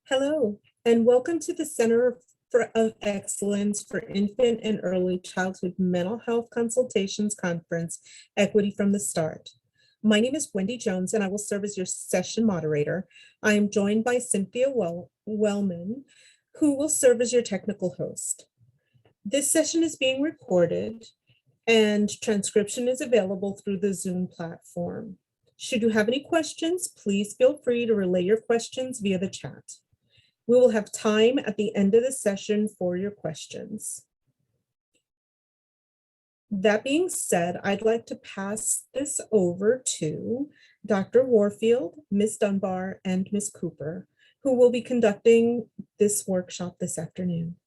Hello, and welcome to the of Excellence for Infant and Early Childhood Mental Health Consultations Conference, Equity from the Start. My name is Wendy Jones, and I will serve as your session moderator. I am joined by Cynthia Wellman, who will serve as your technical host. This session is being recorded, and transcription is available through the Zoom platform. Should you have any questions, please feel free to relay your questions via the chat. We will have time at the end of the session for your questions. That being said, I'd like to pass this over to Dr. Warfield, Ms. Dunbar, and Ms. Cooper, who will be conducting this workshop this afternoon.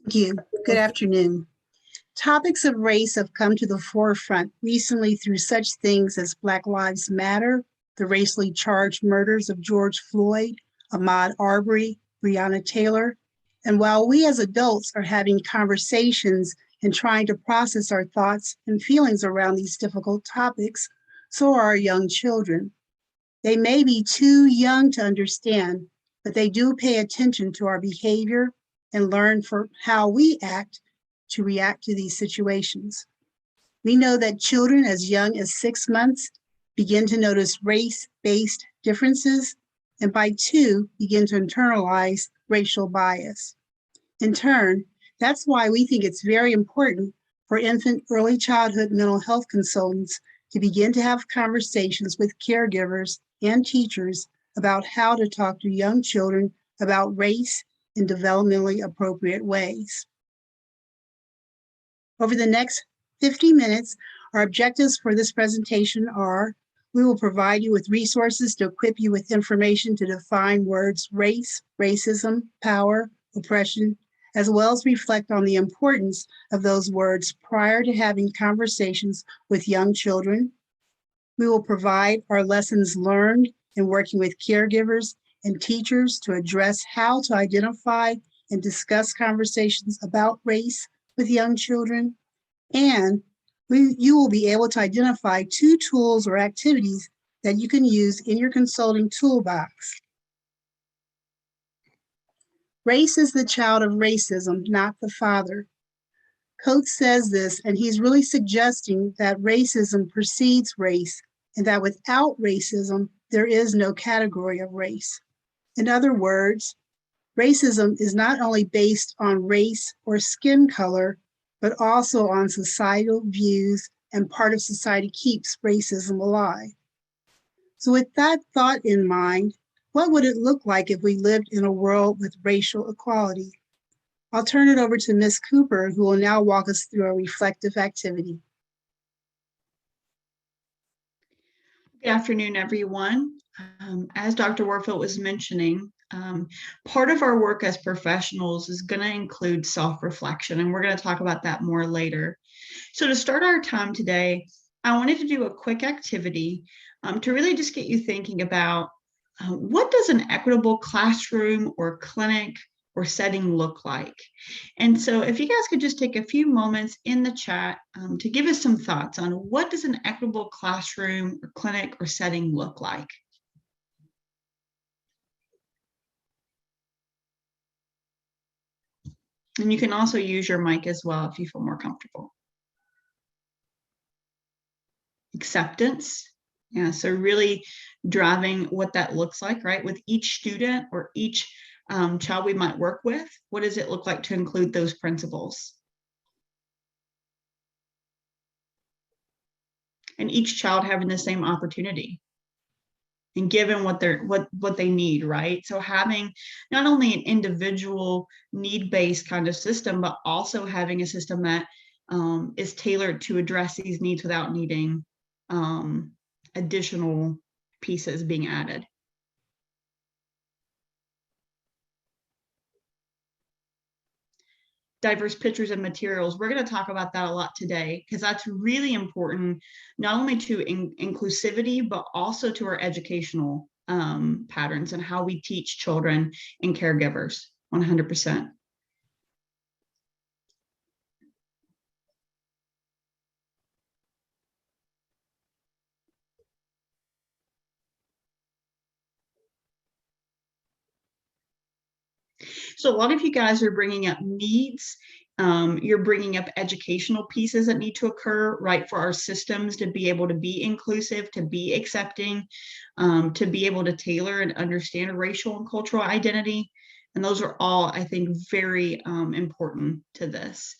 Thank you. Good afternoon. Topics of race have come to the forefront recently through such things as Black Lives Matter, the racially charged murders of George Floyd, Ahmaud Arbery, Breonna Taylor. And while we as adults are having conversations and trying to process our thoughts and feelings around these difficult topics, so are our young children. They may be too young to understand, but they do pay attention to our behavior and learn for how we act to react to these situations. We know that children as young as 6 months begin to notice race-based differences, and by 2, begin to internalize racial bias. In turn, that's why we think it's very important for infant early childhood mental health consultants to begin to have conversations with caregivers and teachers about how to talk to young children about race in developmentally appropriate ways. Over the next 50 minutes, our objectives for this presentation are: we will provide you with resources to equip you with information to define words race, racism, power, oppression, as well as reflect on the importance of those words prior to having conversations with young children. We will provide our lessons learned in working with caregivers and teachers to address how to identify and discuss conversations about race with young children. And you will be able to identify 2 tools or activities that you can use in your consulting toolbox. Race is the child of racism, not the father. Coates says this, and he's really suggesting that racism precedes race, and that without racism, there is no category of race. In other words, racism is not only based on race or skin color, but also on societal views, and part of society keeps racism alive. So with that thought in mind, what would it look like if we lived in a world with racial equality? I'll turn it over to Ms. Cooper, who will now walk us through a reflective activity. Good afternoon, everyone. As Dr. Warfield was mentioning, part of our work as professionals is going to include self-reflection, and we're going to talk about that more later. So to start our time today, I wanted to do a quick activity to really just get you thinking about what does an equitable classroom or clinic or setting look like? And so if you guys could just take a few moments in the chat to give us some thoughts on what does an equitable classroom or clinic or setting look like? And you can also use your mic as well if you feel more comfortable. Acceptance. Yeah, so really driving what that looks like, right? With each student or each child we might work with, what does it look like to include those principles? And each child having the same opportunity and given what they need, right? So having not only an individual need-based kind of system, but also having a system that is tailored to address these needs without needing additional pieces being added. Diverse pictures and materials. We're going to talk about that a lot today because that's really important, not only to inclusivity, but also to our educational patterns and how we teach children and caregivers 100%. So a lot of you guys are bringing up needs. You're bringing up educational pieces that need to occur, right, for our systems to be able to be inclusive, to be accepting, to be able to tailor and understand racial and cultural identity. And those are all, I think, very important to this.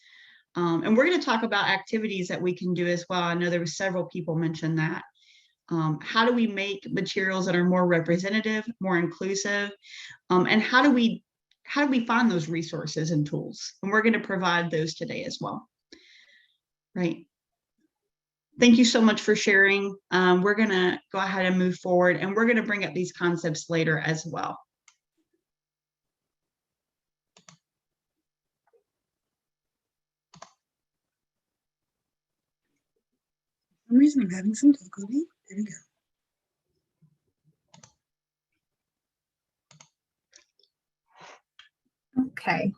And we're going to talk about activities that we can do as well. I know there were several people mentioned that. How do we make materials that are more representative, more inclusive? And how do we find those resources and tools? And we're going to provide those today as well. Right. Thank you so much for sharing. We're going to go ahead and move forward, and we're going to bring up these concepts later as well. For some reason I'm having some difficulty. There we go. Okay.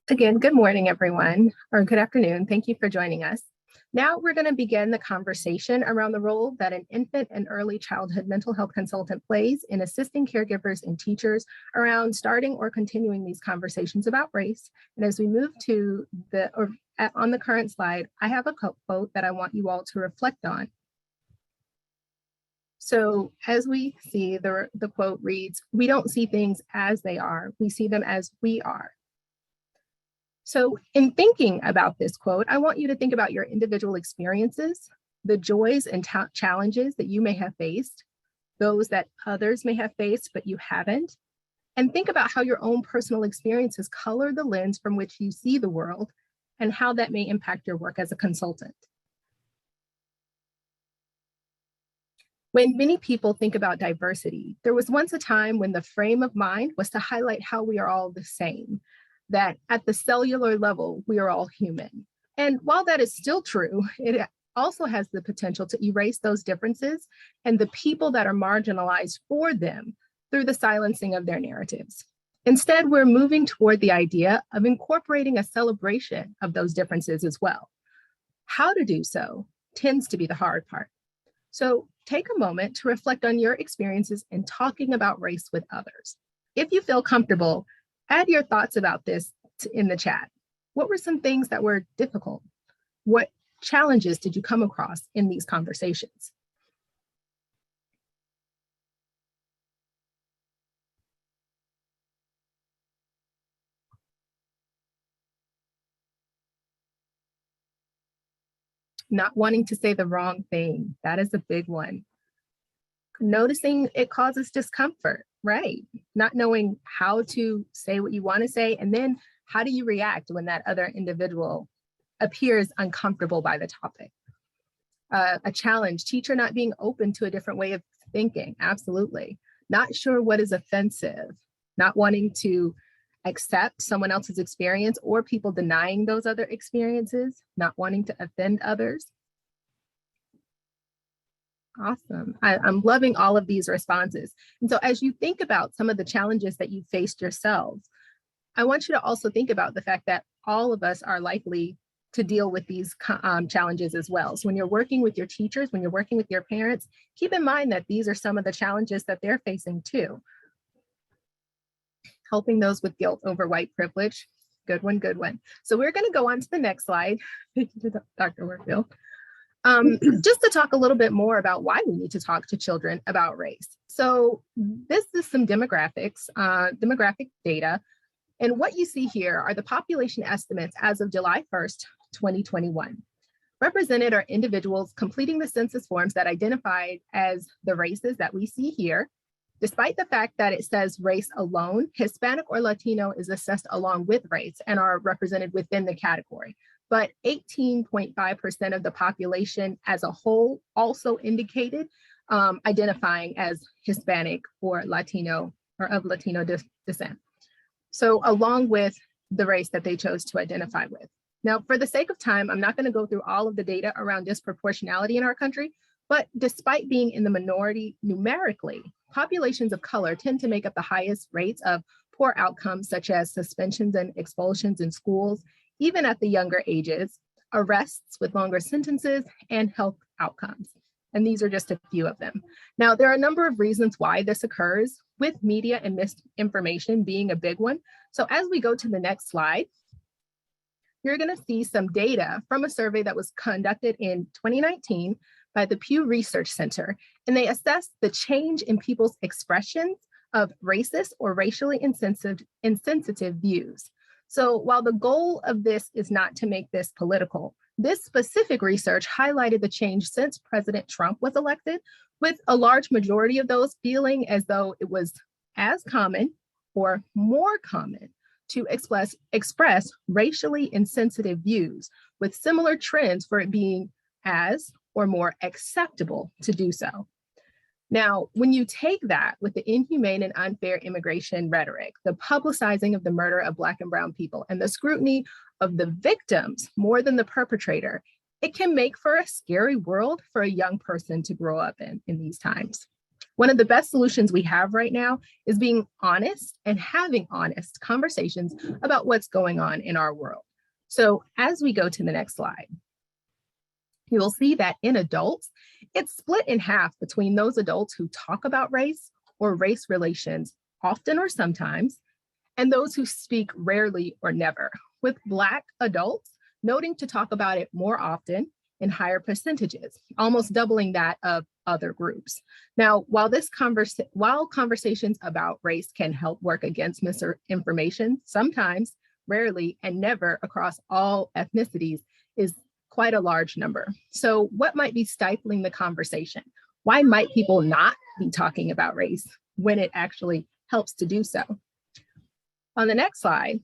Again, good morning, everyone, or good afternoon. Thank you for joining us. Now we're going to begin the conversation around the role that an infant and early childhood mental health consultant plays in assisting caregivers and teachers around starting or continuing these conversations about race. And as we move to on the current slide, I have a quote that I want you all to reflect on. So as we see, the quote reads, "We don't see things as they are, we see them as we are." So in thinking about this quote, I want you to think about your individual experiences, the joys and challenges that you may have faced, those that others may have faced, but you haven't, and think about how your own personal experiences color the lens from which you see the world and how that may impact your work as a consultant. When many people think about diversity, there was once a time when the frame of mind was to highlight how we are all the same, that at the cellular level, we are all human. And while that is still true, it also has the potential to erase those differences and the people that are marginalized for them through the silencing of their narratives. Instead, we're moving toward the idea of incorporating a celebration of those differences as well. How to do so tends to be the hard part. So take a moment to reflect on your experiences in talking about race with others. If you feel comfortable, add your thoughts about this in the chat. What were some things that were difficult? What challenges did you come across in these conversations? Not wanting to say the wrong thing, that is a big one. Noticing it causes discomfort, right? Not knowing how to say what you want to say, and then how do you react when that other individual appears uncomfortable by the topic? A challenge, teacher not being open to a different way of thinking, absolutely. Not sure what is offensive, not wanting to accept someone else's experience or people denying those other experiences, not wanting to offend others. Awesome. I'm loving all of these responses. And so as you think about some of the challenges that you faced yourselves, I want you to also think about the fact that all of us are likely to deal with these challenges as well. So when you're working with your teachers, when you're working with your parents, keep in mind that these are some of the challenges that they're facing too. Helping those with guilt over white privilege. Good one, good one. So we're going to go on to the next slide. Thank you, Dr. Warfield. Just to talk a little bit more about why we need to talk to children about race. So this is some demographic data. And what you see here are the population estimates as of July 1st, 2021. Represented are individuals completing the census forms that identified as the races that we see here. Despite the fact that it says race alone, Hispanic or Latino is assessed along with race and are represented within the category. But 18.5% of the population as a whole also indicated identifying as Hispanic or Latino or of Latino descent. So along with the race that they chose to identify with. Now, for the sake of time, I'm not going to go through all of the data around disproportionality in our country, but despite being in the minority numerically, populations of color tend to make up the highest rates of poor outcomes, such as suspensions and expulsions in schools, even at the younger ages, arrests with longer sentences, and health outcomes. And these are just a few of them. Now, there are a number of reasons why this occurs, with media and misinformation being a big one. So as we go to the next slide, you're going to see some data from a survey that was conducted in 2019 by the Pew Research Center. And they assessed the change in people's expressions of racist or racially insensitive views. So while the goal of this is not to make this political, this specific research highlighted the change since President Trump was elected, with a large majority of those feeling as though it was as common or more common to express racially insensitive views, with similar trends for it being as or more acceptable to do so. Now, when you take that with the inhumane and unfair immigration rhetoric, the publicizing of the murder of Black and Brown people, and the scrutiny of the victims more than the perpetrator, it can make for a scary world for a young person to grow up in these times. One of the best solutions we have right now is being honest and having honest conversations about what's going on in our world. So as we go to the next slide, you will see that in adults, it's split in half between those adults who talk about race or race relations often or sometimes, and those who speak rarely or never, with Black adults noting to talk about it more often in higher percentages, almost doubling that of other groups. Now, while conversations about race can help work against misinformation, sometimes, rarely, and never across all ethnicities is quite a large number. So what might be stifling the conversation? Why might people not be talking about race when it actually helps to do so? On the next slide,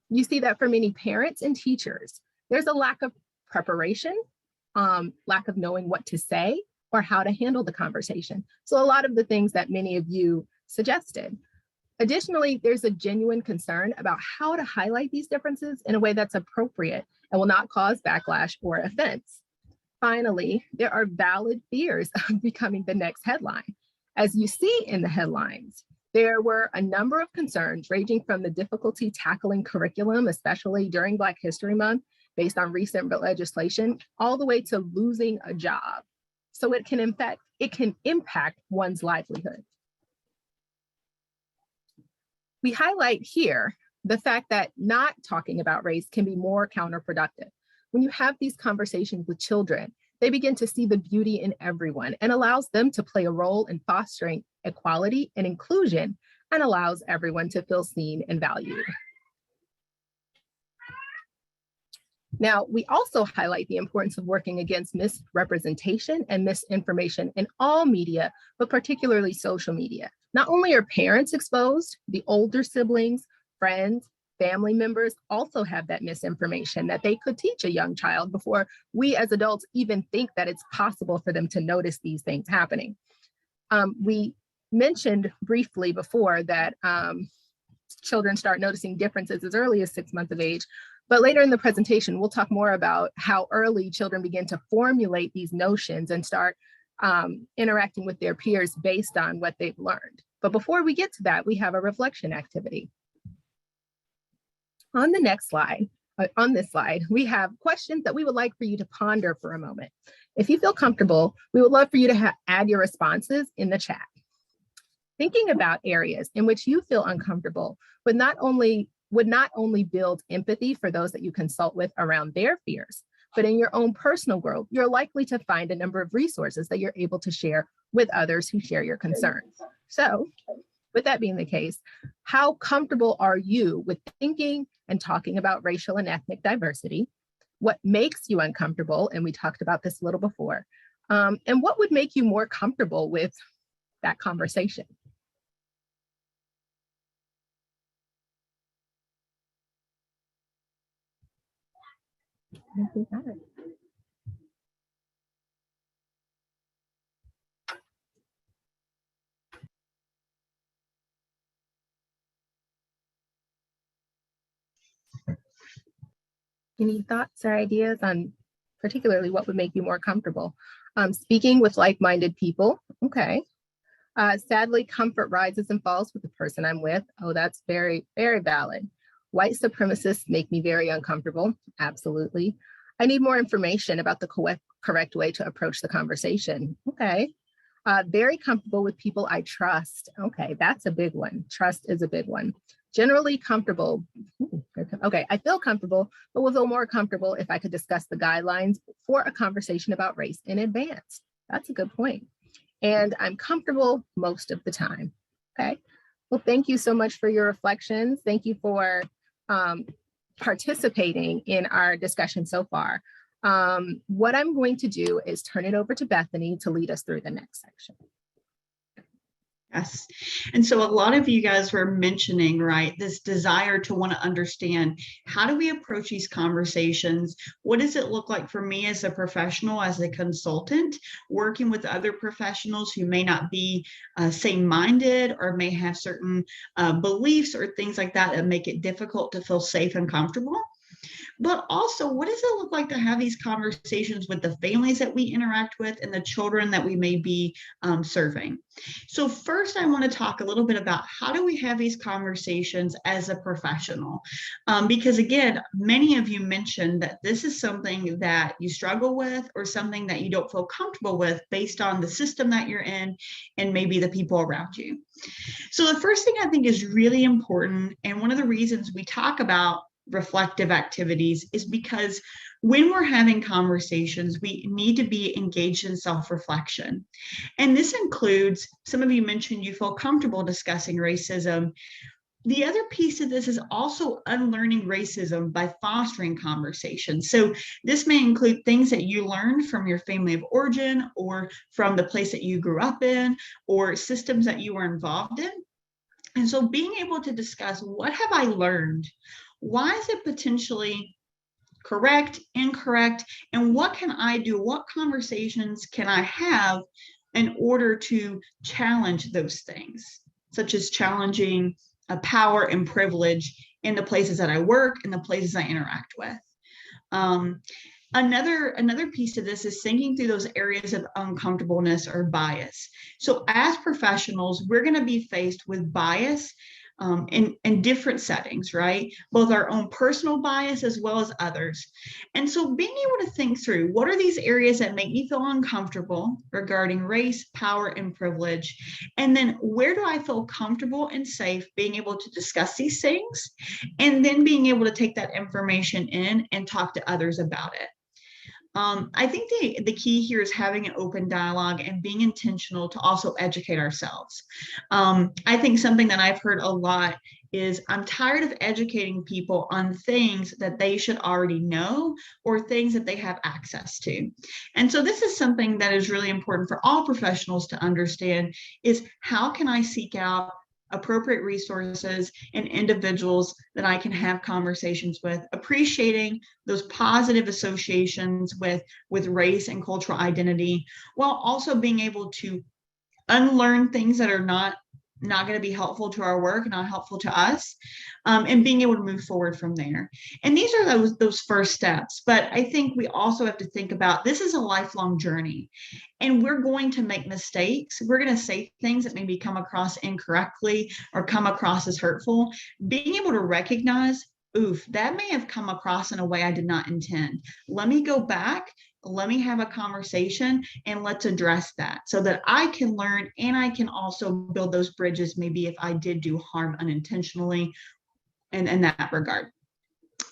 you see that for many parents and teachers, there's a lack of preparation, lack of knowing what to say or how to handle the conversation. So a lot of the things that many of you suggested. Additionally, there's a genuine concern about how to highlight these differences in a way that's appropriate and will not cause backlash or offense. Finally, there are valid fears of becoming the next headline. As you see in the headlines, there were a number of concerns ranging from the difficulty tackling curriculum, especially during Black History Month, based on recent legislation, all the way to losing a job. So it can impact one's livelihood. We highlight here the fact that not talking about race can be more counterproductive. When you have these conversations with children, they begin to see the beauty in everyone and allows them to play a role in fostering equality and inclusion, and allows everyone to feel seen and valued. Now, we also highlight the importance of working against misrepresentation and misinformation in all media, but particularly social media. Not only are parents exposed, the older siblings, friends, family members also have that misinformation that they could teach a young child before we as adults even think that it's possible for them to notice these things happening. We mentioned briefly before that children start noticing differences as early as 6 months of age. But later in the presentation, we'll talk more about how early children begin to formulate these notions and start interacting with their peers based on what they've learned. But before we get to that, we have a reflection activity. On the next slide, on this slide, we have questions that we would like for you to ponder for a moment. If you feel comfortable, we would love for you to add your responses in the chat. Thinking about areas in which you feel uncomfortable would not only build empathy for those that you consult with around their fears, but in your own personal growth, you're likely to find a number of resources that you're able to share with others who share your concerns. So with that being the case, how comfortable are you with thinking and talking about racial and ethnic diversity? What makes you uncomfortable? And we talked about this a little before. And what would make you more comfortable with that conversation? Any thoughts or ideas on particularly what would make you more comfortable? Speaking with like-minded people, okay. Sadly, comfort rises and falls with the person I'm with. Oh, that's very, very valid. White supremacists make me very uncomfortable, absolutely. I need more information about the correct way to approach the conversation. Okay. Very comfortable with people I trust. Okay, that's a big one. Trust is a big one. Generally comfortable. Okay, I feel comfortable, but will feel more comfortable if I could discuss the guidelines for a conversation about race in advance. That's a good point. And I'm comfortable most of the time. Okay. Well, thank you so much for your reflections. Thank you for participating in our discussion so far. What I'm going to do is turn it over to Bethany to lead us through the next section. Yes. And so a lot of you guys were mentioning, right, this desire to want to understand, how do we approach these conversations? What does it look like for me as a professional, as a consultant, working with other professionals who may not be same-minded or may have certain beliefs or things like that that make it difficult to feel safe and comfortable? But also, what does it look like to have these conversations with the families that we interact with and the children that we may be serving? So first, I want to talk a little bit about how do we have these conversations as a professional? Because again, many of you mentioned that this is something that you struggle with or something that you don't feel comfortable with based on the system that you're in and maybe the people around you. So the first thing I think is really important, and one of the reasons we talk about reflective activities is because when we're having conversations, we need to be engaged in self-reflection. And this includes, some of you mentioned you feel comfortable discussing racism. The other piece of this is also unlearning racism by fostering conversations. So this may include things that you learned from your family of origin or from the place that you grew up in or systems that you were involved in. And so being able to discuss, what have I learned? Why is it potentially correct, incorrect, and what can I do? What conversations can I have in order to challenge those things, such as challenging power and privilege in the places that I work and the places I interact with. Another piece of this is thinking through those areas of uncomfortableness or bias. So as professionals, we're going to be faced with bias in different settings, right? Both our own personal bias as well as others. And so being able to think through, what are these areas that make me feel uncomfortable regarding race, power, and privilege? And then where do I feel comfortable and safe being able to discuss these things? And then being able to take that information in and talk to others about it. I think the key here is having an open dialogue and being intentional to also educate ourselves. I think something that I've heard a lot is, I'm tired of educating people on things that they should already know or things that they have access to. And so this is something that is really important for all professionals to understand, is how can I seek out appropriate resources and individuals that I can have conversations with, appreciating those positive associations with race and cultural identity, while also being able to unlearn things that are not going to be helpful to our work, not helpful to us, and being able to move forward from there. And these are those first steps. But I think we also have to think about, this is a lifelong journey, and we're going to make mistakes. We're going to say things that maybe come across incorrectly or come across as hurtful. Being able to recognize, oof, that may have come across in a way I did not intend. Let me go back. Let me have a conversation and let's address that so that I can learn, and I can also build those bridges maybe if I did do harm unintentionally in that regard.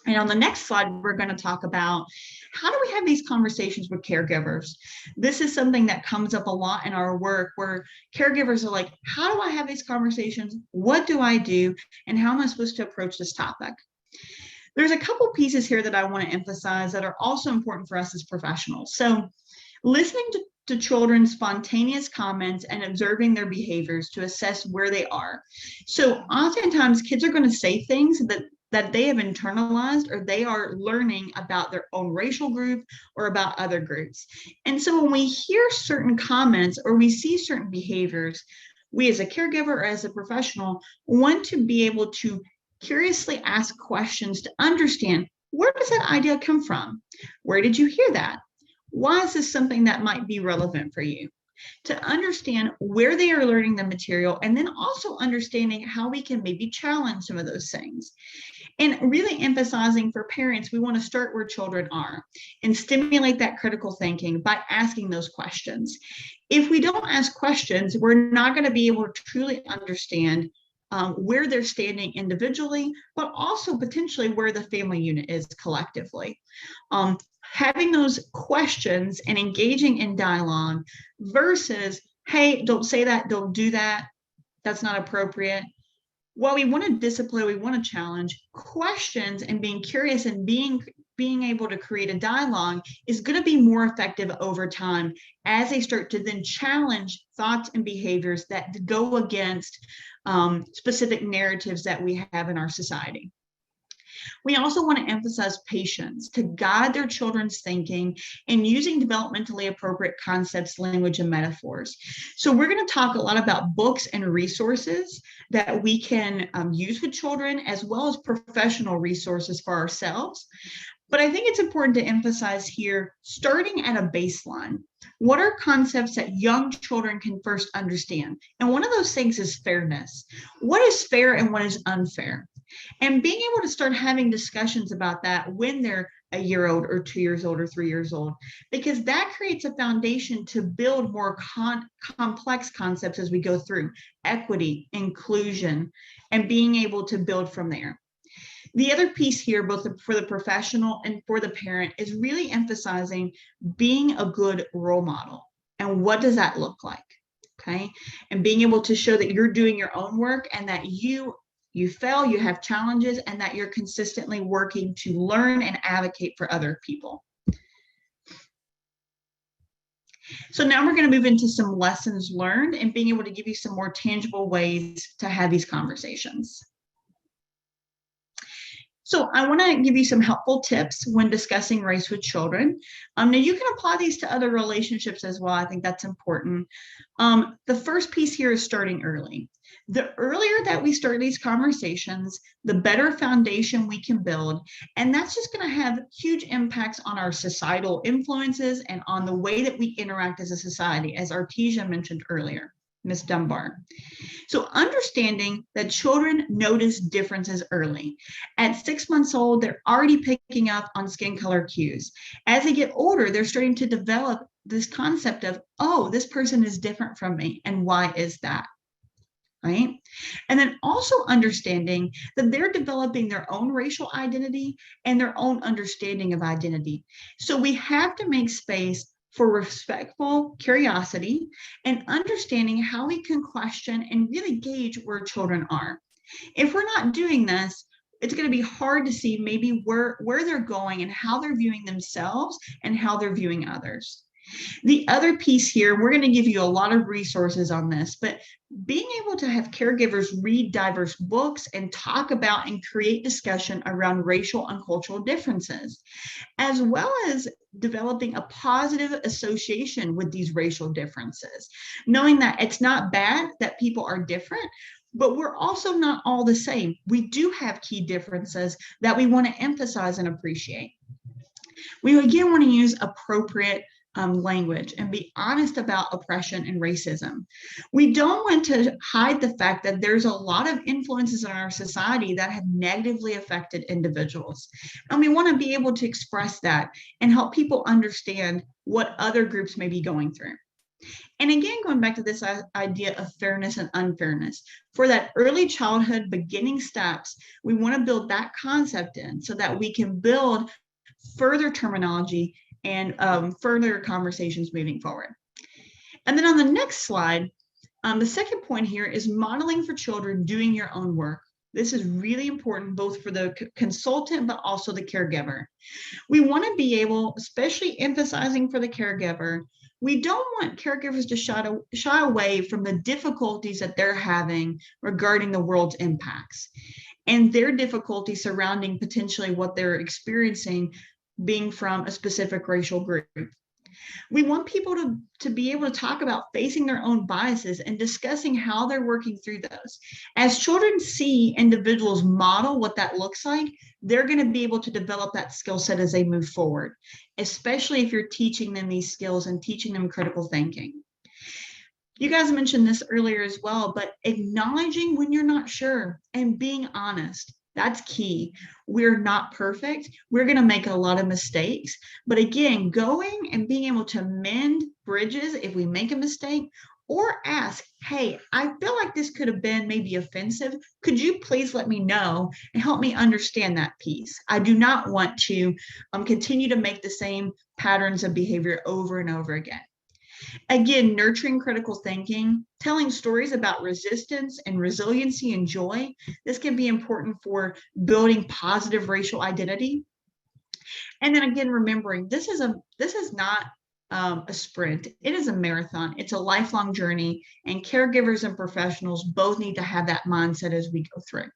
And on the next slide, we're going to talk about, how do we have these conversations with caregivers? This is something that comes up a lot in our work, where caregivers are like, how do I have these conversations? What do I do? And how am I supposed to approach this topic? There's a couple pieces here that I want to emphasize that are also important for us as professionals. So listening to children's spontaneous comments and observing their behaviors to assess where they are. So oftentimes kids are going to say things that they have internalized, or they are learning about their own racial group or about other groups. And so when we hear certain comments or we see certain behaviors, we as a caregiver or as a professional want to be able to curiously ask questions to understand, where does that idea come from? Where did you hear that? Why is this something that might be relevant for you? To understand where they are learning the material, and then also understanding how we can maybe challenge some of those things. And really emphasizing for parents, we want to start where children are and stimulate that critical thinking by asking those questions. If we don't ask questions, we're not going to be able to truly understand where they're standing individually, but also potentially where the family unit is collectively. Having those questions and engaging in dialogue versus, hey, don't say that, don't do that, that's not appropriate. While we want to discipline, we want to challenge, questions and being curious and being able to create a dialogue is going to be more effective over time as they start to then challenge thoughts and behaviors that go against specific narratives that we have in our society. We also want to emphasize patience to guide their children's thinking and using developmentally appropriate concepts, language, and metaphors. So we're going to talk a lot about books and resources that we can use with children, as well as professional resources for ourselves. But I think it's important to emphasize here, starting at a baseline, what are concepts that young children can first understand? And one of those things is fairness. What is fair and what is unfair? And being able to start having discussions about that when they're a year old or 2 years old or 3 years old, because that creates a foundation to build more complex concepts as we go through equity, inclusion, and being able to build from there. The other piece here, both for the professional and for the parent, is really emphasizing being a good role model. And what does that look like? Okay. And being able to show that you're doing your own work and that you fail, you have challenges, and that you're consistently working to learn and advocate for other people. So now we're going to move into some lessons learned and being able to give you some more tangible ways to have these conversations. So I want to give you some helpful tips when discussing race with children. Now you can apply these to other relationships as well. I think that's important. The first piece here is starting early. The earlier that we start these conversations, the better foundation we can build. And that's just going to have huge impacts on our societal influences and on the way that we interact as a society, as Artesia mentioned earlier, Ms. Dunbar. So understanding that children notice differences early. At 6 months old, they're already picking up on skin color cues. As they get older, they're starting to develop this concept of, oh, this person is different from me, and why is that? Right? And then also understanding that they're developing their own racial identity and their own understanding of identity. So we have to make space for respectful curiosity and understanding how we can question and really gauge where children are. If we're not doing this, it's going to be hard to see maybe where they're going and how they're viewing themselves and how they're viewing others. The other piece here, we're going to give you a lot of resources on this, but being able to have caregivers read diverse books and talk about and create discussion around racial and cultural differences, as well as developing a positive association with these racial differences, knowing that it's not bad that people are different, but we're also not all the same. We do have key differences that we want to emphasize and appreciate. We again want to use appropriate language and be honest about oppression and racism. We don't want to hide the fact that there's a lot of influences in our society that have negatively affected individuals. And we want to be able to express that and help people understand what other groups may be going through. And again, going back to this idea of fairness and unfairness, for that early childhood beginning steps, we want to build that concept in so that we can build further terminology and further conversations moving forward. And then on the next slide, the second point here is modeling for children doing your own work. This is really important both for the consultant, but also the caregiver. We want to be able, especially emphasizing for the caregiver, we don't want caregivers to shy away from the difficulties that they're having regarding the world's impacts and their difficulty surrounding potentially what they're experiencing being from a specific racial group. We want people to be able to talk about facing their own biases and discussing how they're working through those. As children see individuals model what that looks like, they're going to be able to develop that skill set as they move forward, especially if you're teaching them these skills and teaching them critical thinking. You guys mentioned this earlier as well, but acknowledging when you're not sure and being honest. That's key. We're not perfect. We're going to make a lot of mistakes. But again, going and being able to mend bridges if we make a mistake, or ask, hey, I feel like this could have been maybe offensive. Could you please let me know and help me understand that piece? I do not want to continue to make the same patterns of behavior over and over again. Again, nurturing critical thinking, telling stories about resistance and resiliency and joy. This can be important for building positive racial identity. And then again, remembering this is not a sprint. It is a marathon. It's a lifelong journey, and caregivers and professionals both need to have that mindset as we go through.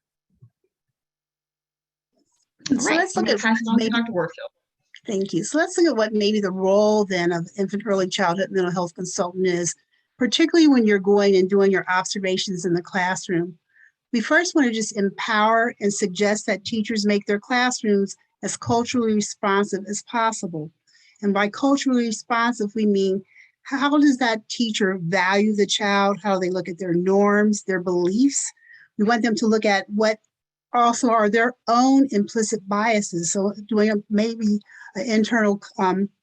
All So right, let's I'm look going at to pass it on to maybe, Dr. Warfield. thank you. So let's look at what maybe the role then of infant early childhood mental health consultant is, particularly when you're going and doing your observations in the classroom. We first want to just empower and suggest that teachers make their classrooms as culturally responsive as possible. And by culturally responsive, we mean, how does that teacher value the child? How do they look at their norms, their beliefs? We want them to look at what also are their own implicit biases. So doing maybe an internal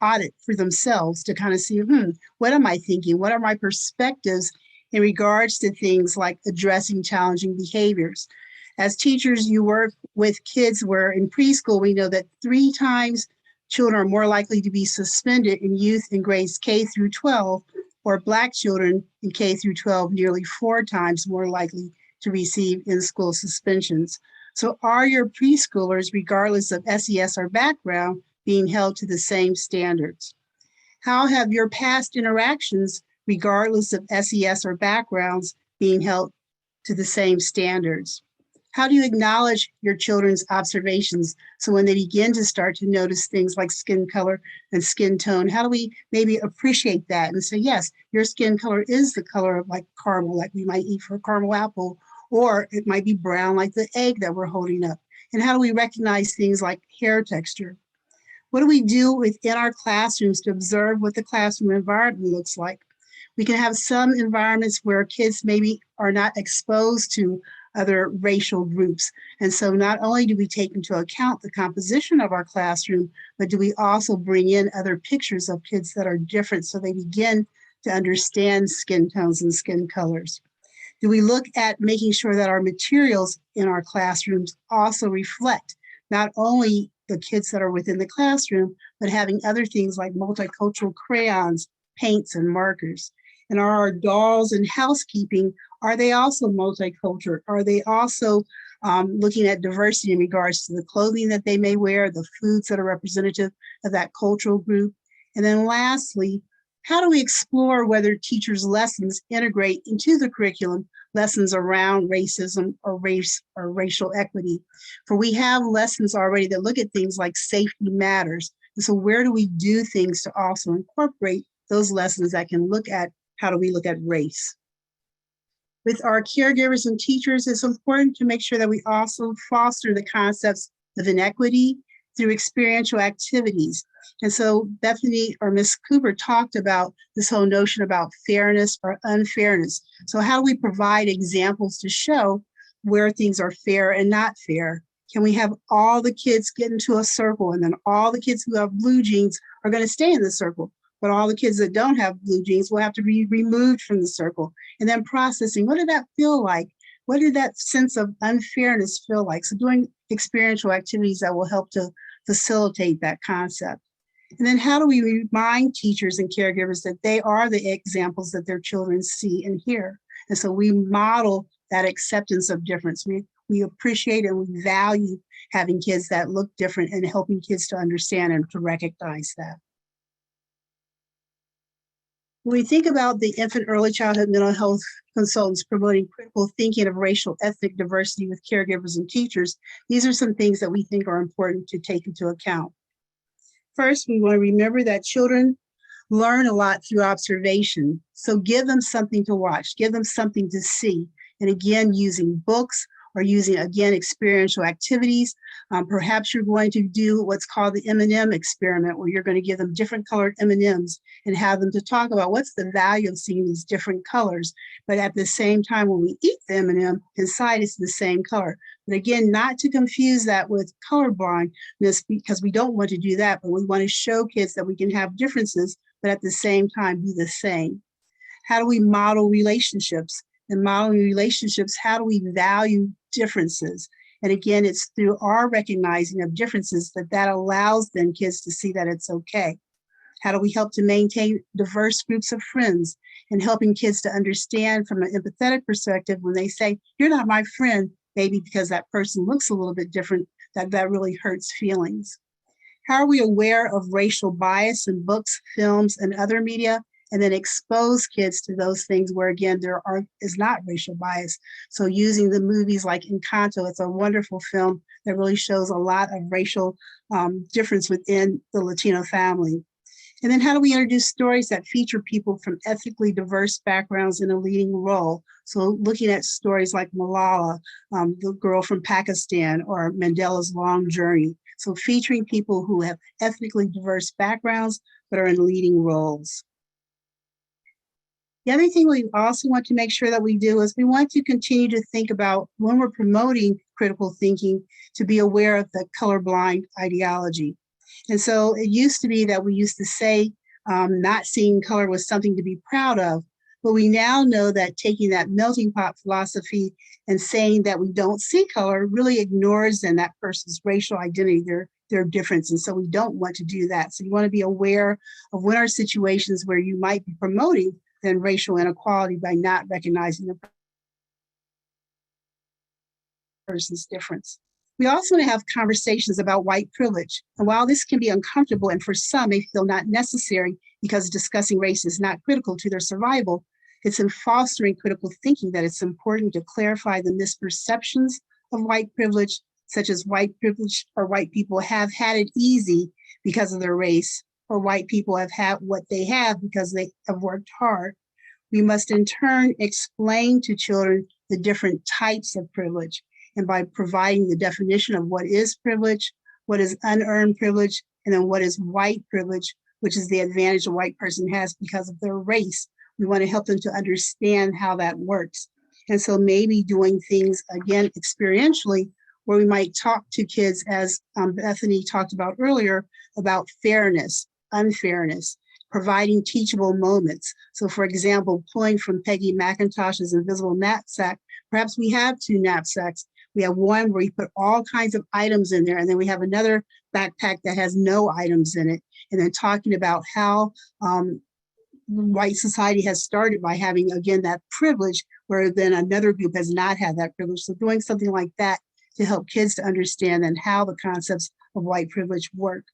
audit for themselves to kind of see, what am I thinking? What are my perspectives in regards to things like addressing challenging behaviors? As teachers, you work with kids where in preschool, we know that 3 times children are more likely to be suspended in youth in grades K through 12, or Black children in K through 12 nearly 4 times more likely to receive in-school suspensions. So are your preschoolers, regardless of SES or background, being held to the same standards? How have your past interactions, regardless of SES or backgrounds, being held to the same standards? How do you acknowledge your children's observations? So when they begin to start to notice things like skin color and skin tone, how do we maybe appreciate that and say, yes, your skin color is the color of like caramel, like we might eat for a caramel apple, or it might be brown like the egg that we're holding up. And how do we recognize things like hair texture? What do we do within our classrooms to observe what the classroom environment looks like? We can have some environments where kids maybe are not exposed to other racial groups. And so not only do we take into account the composition of our classroom, but do we also bring in other pictures of kids that are different so they begin to understand skin tones and skin colors? Do we look at making sure that our materials in our classrooms also reflect not only the kids that are within the classroom, but having other things like multicultural crayons, paints, and markers? And are our dolls and housekeeping, are they also multicultural? Are they also looking at diversity in regards to the clothing that they may wear, the foods that are representative of that cultural group? And then lastly, how do we explore whether teachers' lessons integrate into the curriculum lessons around racism or race or racial equity? For we have lessons already that look at things like safety matters. And so where do we do things to also incorporate those lessons that can look at how do we look at race? With our caregivers and teachers, it's important to make sure that we also foster the concepts of inequity through experiential activities. And so Bethany or Ms. Cooper talked about this whole notion about fairness or unfairness. So how do we provide examples to show where things are fair and not fair? Can we have all the kids get into a circle and then all the kids who have blue jeans are going to stay in the circle, but all the kids that don't have blue jeans will have to be removed from the circle? And then processing, what did that feel like? What did that sense of unfairness feel like? So doing experiential activities that will help to facilitate that concept. And then how do we remind teachers and caregivers that they are the examples that their children see and hear? And so we model that acceptance of difference. We appreciate and we value having kids that look different and helping kids to understand and to recognize that. When we think about the infant early childhood mental health consultants promoting critical thinking of racial ethnic diversity with caregivers and teachers, these are some things that we think are important to take into account. First, we want to remember that children learn a lot through observation. So give them something to watch, give them something to see. And again, using books or using, again, experiential activities. Perhaps you're going to do what's called the M&M experiment, where you're going to give them different colored M&Ms and have them to talk about what's the value of seeing these different colors. But at the same time, when we eat the M&M, inside it's the same color. But again, not to confuse that with colorblindness, because we don't want to do that, but we want to show kids that we can have differences, but at the same time be the same. How do we model relationships? And modeling relationships, how do we value differences? And again, it's through our recognizing of differences that allows then kids to see that it's okay. How do we help to maintain diverse groups of friends and helping kids to understand from an empathetic perspective when they say, you're not my friend, maybe because that person looks a little bit different, that really hurts feelings. How are we aware of racial bias in books, films, and other media? And then expose kids to those things where, again, there is not racial bias. So using the movies like Encanto, it's a wonderful film that really shows a lot of racial difference within the Latino family. And then how do we introduce stories that feature people from ethnically diverse backgrounds in a leading role? So looking at stories like Malala, the girl from Pakistan, or Mandela's Long Journey. So featuring people who have ethnically diverse backgrounds but are in leading roles. The other thing we also want to make sure that we do is we want to continue to think about, when we're promoting critical thinking, to be aware of the colorblind ideology. And so it used to be that we used to say not seeing color was something to be proud of, but we now know that taking that melting pot philosophy and saying that we don't see color really ignores then that person's racial identity, their difference. And so we don't want to do that. So you want to be aware of what are situations where you might be promoting then racial inequality by not recognizing the person's difference. We also want to have conversations about white privilege. And while this can be uncomfortable and for some may feel not necessary because discussing race is not critical to their survival, it's in fostering critical thinking that it's important to clarify the misperceptions of white privilege, such as white privilege or white people have had it easy because of their race, or white people have had what they have because they have worked hard. We must in turn explain to children the different types of privilege, and by providing the definition of what is privilege, what is unearned privilege, and then what is white privilege, which is the advantage a white person has because of their race. We want to help them to understand how that works. And so maybe doing things, again, experientially, where we might talk to kids, as Bethany talked about earlier, about fairness, unfairness, providing teachable moments. So for example, pulling from Peggy McIntosh's Invisible Knapsack, perhaps we have two knapsacks. We have one where we put all kinds of items in there, and then we have another backpack that has no items in it. And then talking about how white society has started by having, again, that privilege, where then another group has not had that privilege. So doing something like that to help kids to understand and how the concepts of white privilege work.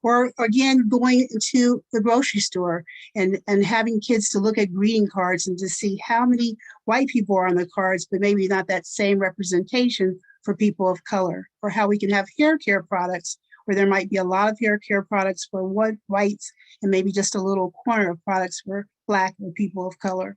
Or again, going into the grocery store and having kids to look at greeting cards and to see how many white people are on the cards, but maybe not that same representation for people of color. Or how we can have hair care products where there might be a lot of hair care products for whites and maybe just a little corner of products for Black or people of color.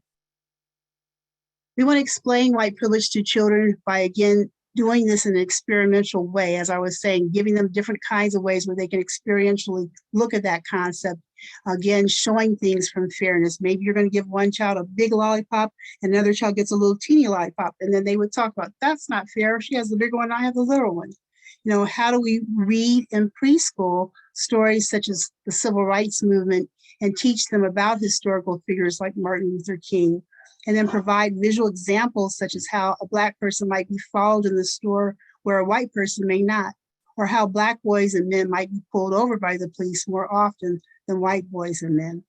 We want to explain white privilege to children by, again, doing this in an experimental way, as I was saying, giving them different kinds of ways where they can experientially look at that concept. Again, showing things from fairness. Maybe you're going to give one child a big lollipop and another child gets a little teeny lollipop. And then they would talk about, that's not fair. She has the bigger one, I have the little one. You know, how do we read in preschool stories such as the Civil Rights Movement and teach them about historical figures like Martin Luther King? And then provide visual examples such as how a Black person might be followed in the store where a white person may not, or how Black boys and men might be pulled over by the police more often than white boys and men.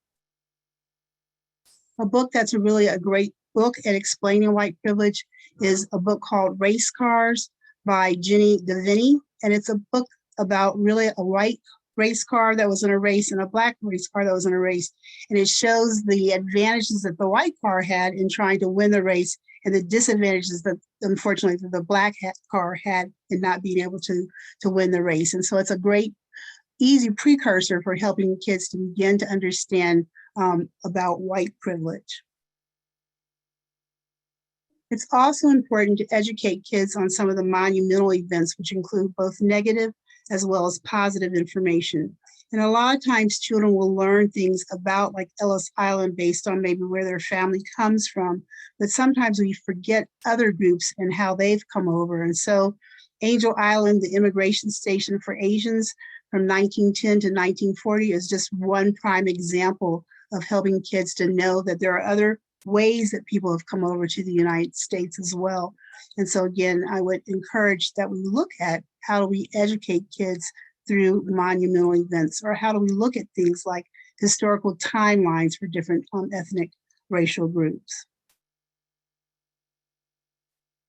A book that's really a great book at explaining white privilege is a book called Race Cars by Bethany, and it's a book about really a white race car that was in a race and a Black race car that was in a race. And it shows the advantages that the white car had in trying to win the race and the disadvantages that, unfortunately, the Black car had in not being able to win the race. And so it's a great, easy precursor for helping kids to begin to understand about white privilege. It's also important to educate kids on some of the monumental events, which include both negative as well as positive information. And a lot of times children will learn things about like Ellis Island based on maybe where their family comes from, but sometimes we forget other groups and how they've come over. And so Angel Island, the immigration station for Asians from 1910 to 1940 is just one prime example of helping kids to know that there are other ways that people have come over to the United States as well. And so again, I would encourage that we look at how do we educate kids through monumental events, or how do we look at things like historical timelines for different ethnic racial groups.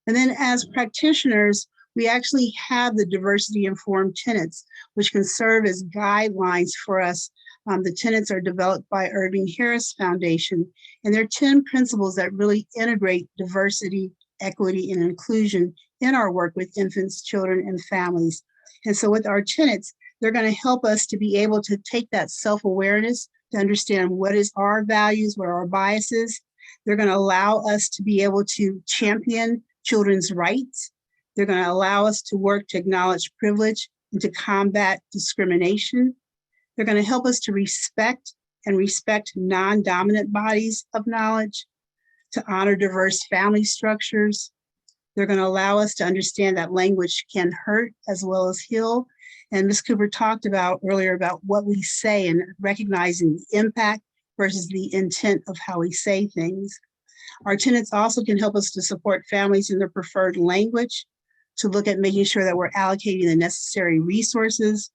And then as practitioners, we actually have the diversity-informed tenets, which can serve as guidelines for us. The tenets are developed by Irving Harris Foundation, and they're 10 principles that really integrate diversity, equity, and inclusion in our work with infants, children, and families. And so with our tenets, they're going to help us to be able to take that self-awareness to understand what is our values, what are our biases. They're going to allow us to be able to champion children's rights. They're going to allow us to work to acknowledge privilege and to combat discrimination. They're going to help us to respect non-dominant bodies of knowledge, to honor diverse family structures. They're going to allow us to understand that language can hurt as well as heal. And Ms. Cooper talked about earlier about what we say and recognizing the impact versus the intent of how we say things. Our tenets also can help us to support families in their preferred language, to look at making sure that we're allocating the necessary resources,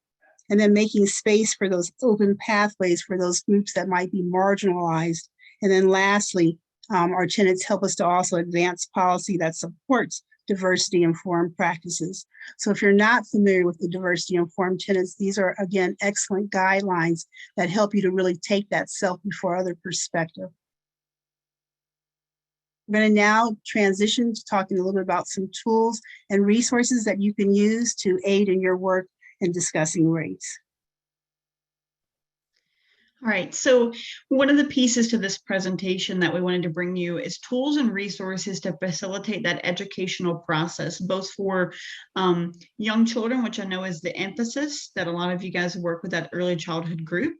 and then making space for those open pathways for those groups that might be marginalized. And then lastly, our tenets help us to also advance policy that supports diversity-informed practices. So if you're not familiar with the diversity-informed tenets, these are, again, excellent guidelines that help you to really take that self before other perspective. We're going to now transition to talking a little bit about some tools and resources that you can use to aid in your work in discussing race. All right, so one of the pieces to this presentation that we wanted to bring you is tools and resources to facilitate that educational process, both for young children, which I know is the emphasis that a lot of you guys work with that early childhood group,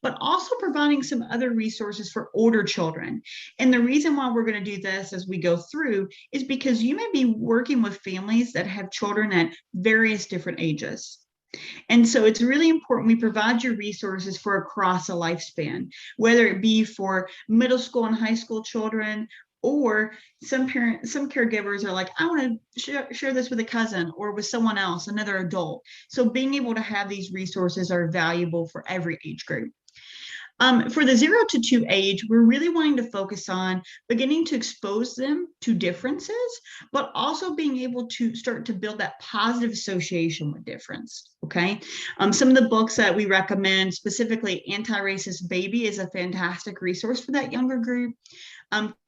but also providing some other resources for older children. And the reason why we're going to do this as we go through is because you may be working with families that have children at various different ages. And so it's really important we provide you resources for across a lifespan, whether it be for middle school and high school children, or some caregivers are like, I want to share this with a cousin or with someone else, another adult. So being able to have these resources are valuable for every age group. For the 0 to 2 age, we're really wanting to focus on beginning to expose them to differences, but also being able to start to build that positive association with difference, okay? Some of the books that we recommend, specifically Anti-Racist Baby is a fantastic resource for that younger group.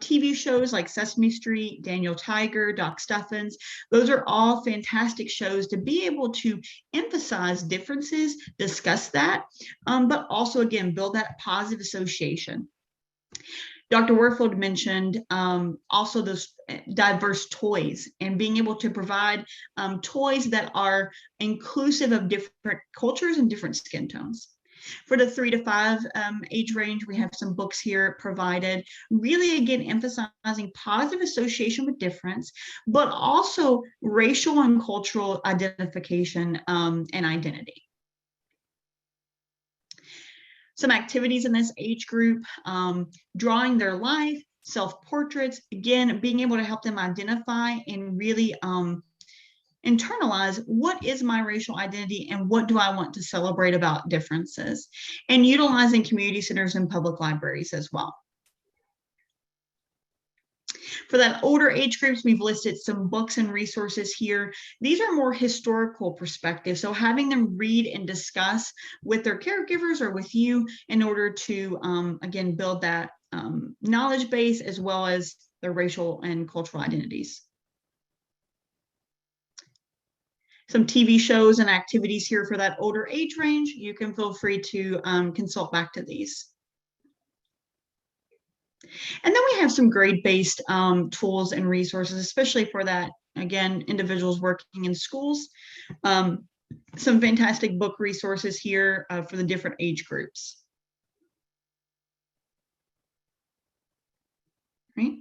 TV shows like Sesame Street, Daniel Tiger, Doc Stuffins, those are all fantastic shows to be able to emphasize differences, discuss that, but also, again, build that positive association. Dr. Warfield mentioned also those diverse toys and being able to provide toys that are inclusive of different cultures and different skin tones. For the 3 to 5 age range, we have some books here provided, really, again, emphasizing positive association with difference, but also racial and cultural identification and identity. Some activities in this age group, drawing their life, self-portraits, again, being able to help them identify and really internalize what is my racial identity and what do I want to celebrate about differences, and utilizing community centers and public libraries as well. For that older age groups, we've listed some books and resources here. These are more historical perspectives, so having them read and discuss with their caregivers or with you in order to, again, build that knowledge base as well as their racial and cultural identities. Some TV shows and activities here for that older age range. You can feel free to consult back to these. And then we have some grade-based tools and resources, especially for that, again, individuals working in schools. Some fantastic book resources here for the different age groups. Right.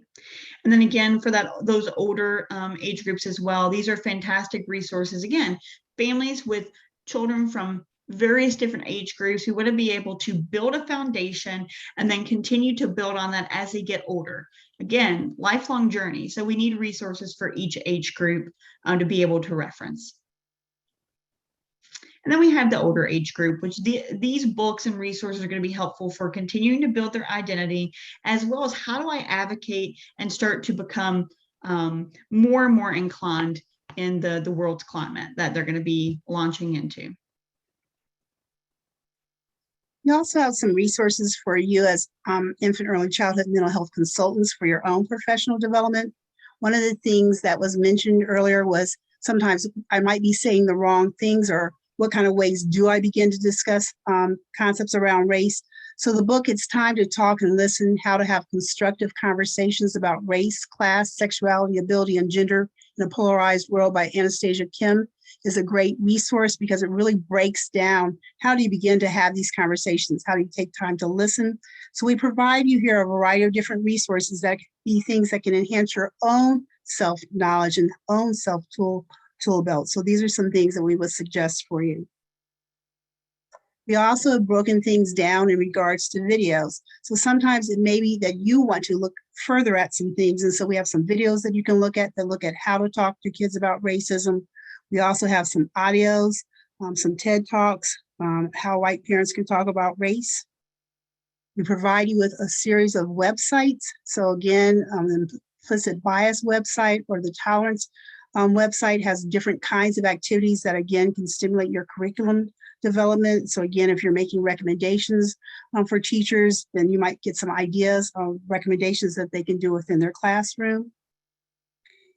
And then again, for those older age groups as well, these are fantastic resources. Again, families with children from various different age groups who want to be able to build a foundation and then continue to build on that as they get older. Again, lifelong journey. So we need resources for each age group to be able to reference. And then we have the older age group, which these books and resources are going to be helpful for continuing to build their identity, as well as how do I advocate and start to become more and more inclined in the world's climate that they're going to be launching into. We also have some resources for you as infant early childhood mental health consultants for your own professional development. One of the things that was mentioned earlier was sometimes I might be saying the wrong things, or what kind of ways do I begin to discuss concepts around race. So the book, It's Time to Talk and Listen, How to Have Constructive Conversations About Race, Class, Sexuality, Ability, and Gender in a Polarized World by Artesia is a great resource because it really breaks down how do you begin to have these conversations? How do you take time to listen? So we provide you here a variety of different resources that can be things that can enhance your own self-knowledge and own self-tool belt. So these are some things that we would suggest for you. We also have broken things down in regards to videos. So sometimes it may be that you want to look further at some things. And so we have some videos that you can look at that look at how to talk to kids about racism. We also have some audios, some TED Talks, how white parents can talk about race. We provide you with a series of websites. So again, the implicit bias website or the tolerance website has different kinds of activities that again can stimulate your curriculum development. So again, if you're making recommendations for teachers, then you might get some ideas of recommendations that they can do within their classroom.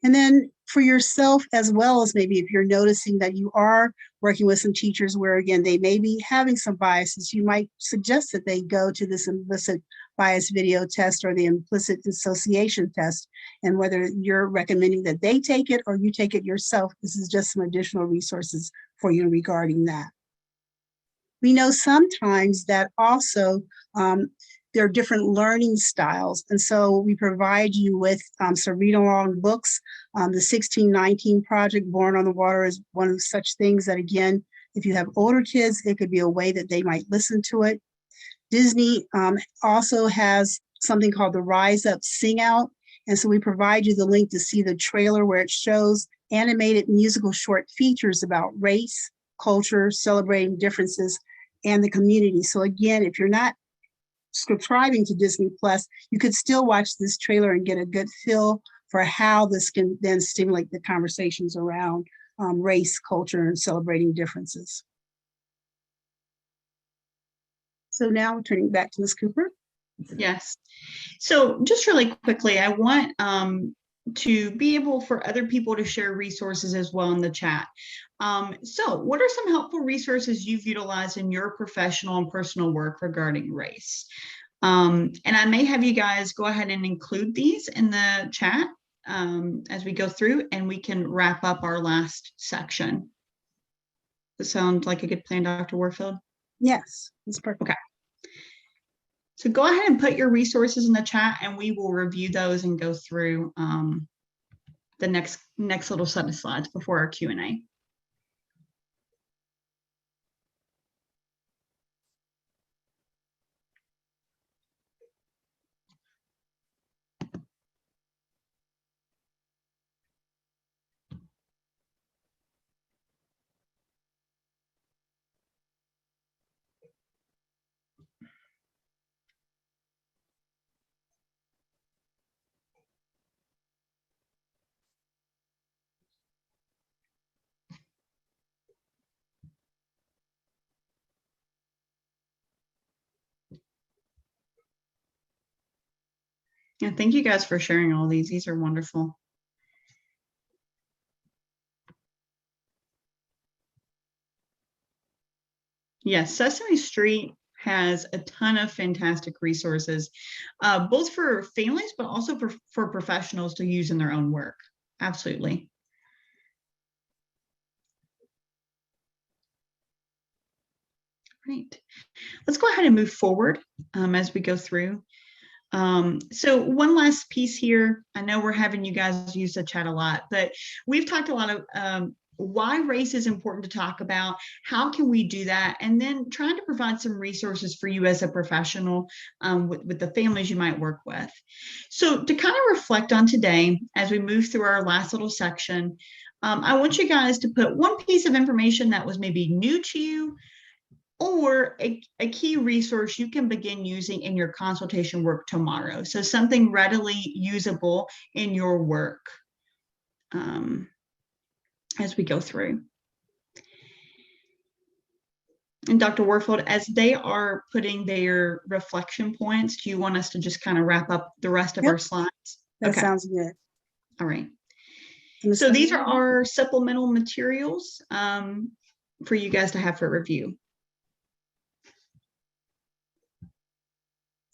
And then for yourself, as well as maybe if you're noticing that you are working with some teachers where, again, they may be having some biases, you might suggest that they go to this implicit bias video test or the implicit dissociation test. And whether you're recommending that they take it or you take it yourself, this is just some additional resources for you regarding that. We know sometimes that also there are different learning styles. And so we provide you with some read-along books. The 1619 Project, Born on the Water, is one of such things that, again, if you have older kids, it could be a way that they might listen to it. Disney also has something called the Rise Up Sing Out. And so we provide you the link to see the trailer where it shows animated musical short features about race, culture, celebrating differences, and the community. So again, if you're not subscribing to Disney Plus, you could still watch this trailer and get a good feel for how this can then stimulate the conversations around race, culture, and celebrating differences. So now turning back to Ms. Cooper. Yes. So just really quickly, I want to be able for other people to share resources as well in the chat. So what are some helpful resources you've utilized in your professional and personal work regarding race? And I may have you guys go ahead and include these in the chat as we go through, and we can wrap up our last section. Does that sound like a good plan, Dr. Warfield? Yes, that's perfect. Okay. So go ahead and put your resources in the chat, and we will review those and go through the next little set of slides before our Q&A. Yeah, thank you guys for sharing all these. These are wonderful. Yes, Sesame Street has a ton of fantastic resources, both for families, but also for professionals to use in their own work. Absolutely. Right. Let's go ahead and move forward as we go through. So one last piece here. I know we're having you guys use the chat a lot, but we've talked a lot of why race is important to talk about, how can we do that, and then trying to provide some resources for you as a professional with the families you might work with. So to kind of reflect on today, as we move through our last little section, I want you guys to put one piece of information that was maybe new to you, or a key resource you can begin using in your consultation work tomorrow. So something readily usable in your work as we go through. And Dr. Warfield, as they are putting their reflection points, do you want us to just kind of wrap up the rest of our slides? That sounds good. All right. So these are our supplemental materials for you guys to have for review.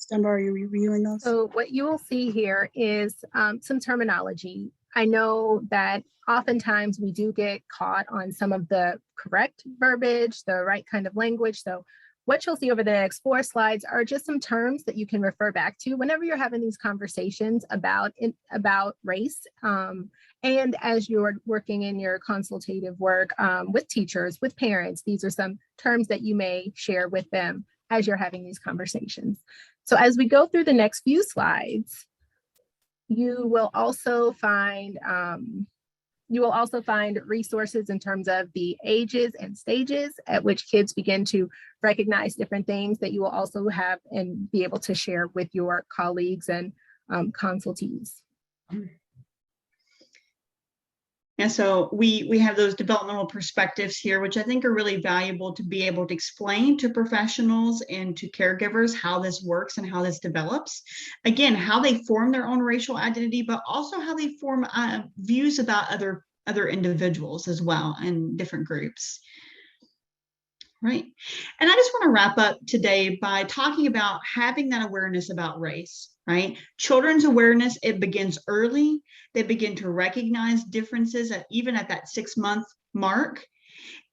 Dunbar, are you reviewing those? So what you will see here is some terminology. I know that oftentimes we do get caught on some of the correct verbiage, the right kind of language. So what you'll see over the next 4 slides are just some terms that you can refer back to whenever you're having these conversations about race. And as you're working in your consultative work with teachers, with parents, these are some terms that you may share with them as you're having these conversations. So as we go through the next few slides, you will also find resources in terms of the ages and stages at which kids begin to recognize different things that you will also have and be able to share with your colleagues and consultees. And so we have those developmental perspectives here, which I think are really valuable to be able to explain to professionals and to caregivers how this works and how this develops. Again, how they form their own racial identity, but also how they form views about other individuals as well and different groups. Right. And I just want to wrap up today by talking about having that awareness about race, right? Children's awareness, it begins early. They begin to recognize differences even at that 6-month mark.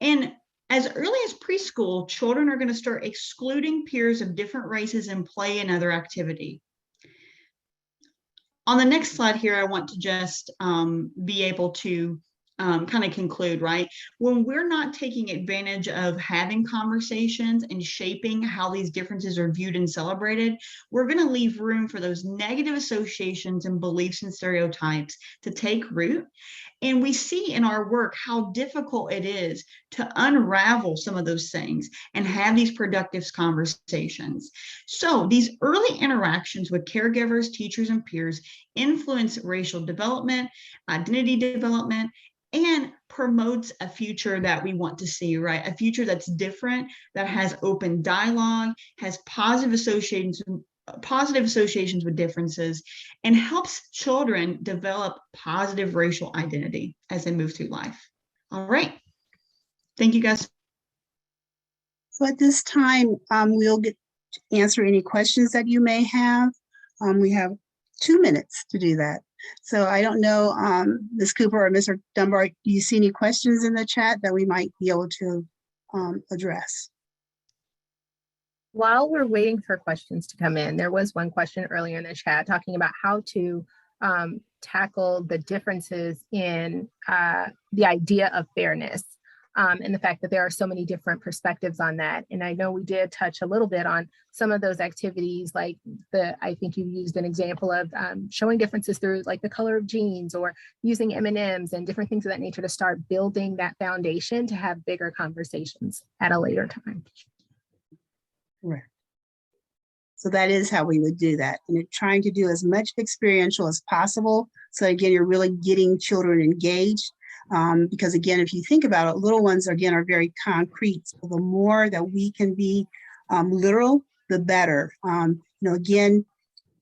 And as early as preschool, children are going to start excluding peers of different races in play and other activity. On the next slide here, I want to just be able to kind of conclude, right? When we're not taking advantage of having conversations and shaping how these differences are viewed and celebrated, we're going to leave room for those negative associations and beliefs and stereotypes to take root. And we see in our work how difficult it is to unravel some of those things and have these productive conversations. So these early interactions with caregivers, teachers, and peers influence racial development, identity development, and promotes a future that we want to see, right? A future that's different, that has open dialogue, has positive associations with differences, and helps children develop positive racial identity as they move through life. All right. Thank you, guys. So at this time, we'll get to answer any questions that you may have. We have 2 minutes to do that. So I don't know, Ms. Cooper or Mr. Dunbar, do you see any questions in the chat that we might be able to address? While we're waiting for questions to come in, there was one question earlier in the chat talking about how to tackle the differences in the idea of fairness and the fact that there are so many different perspectives on that. And I know we did touch a little bit on some of those activities, like I think you used an example of showing differences through like the color of jeans or using M&Ms and different things of that nature to start building that foundation to have bigger conversations at a later time. Right. So that is how we would do that. And trying to do as much experiential as possible. So again, you're really getting children engaged. Because again, if you think about it, little ones, again, are very concrete. So the more that we can be literal, the better. Again,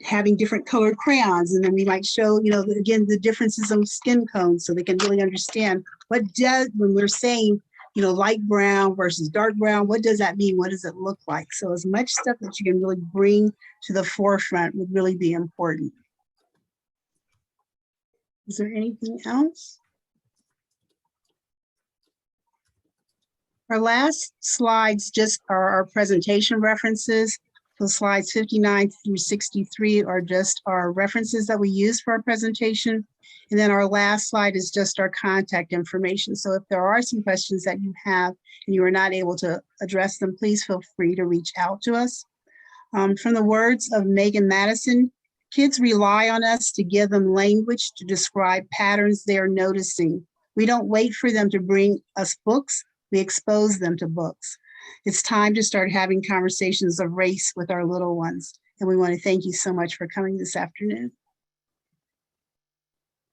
having different colored crayons, and then we might show, again, the differences of skin tones so they can really understand when we're saying light brown versus dark brown. What does that mean? What does it look like? So as much stuff that you can really bring to the forefront would really be important. Is there anything else? Our last slides just are our presentation references. So slides 59 through 63 are just our references that we use for our presentation. And then our last slide is just our contact information. So if there are some questions that you have and you are not able to address them, please feel free to reach out to us. From the words of Megan Madison, kids rely on us to give them language to describe patterns they are noticing. We don't wait for them to bring us books, we expose them to books. It's time to start having conversations of race with our little ones. And we want to thank you so much for coming this afternoon.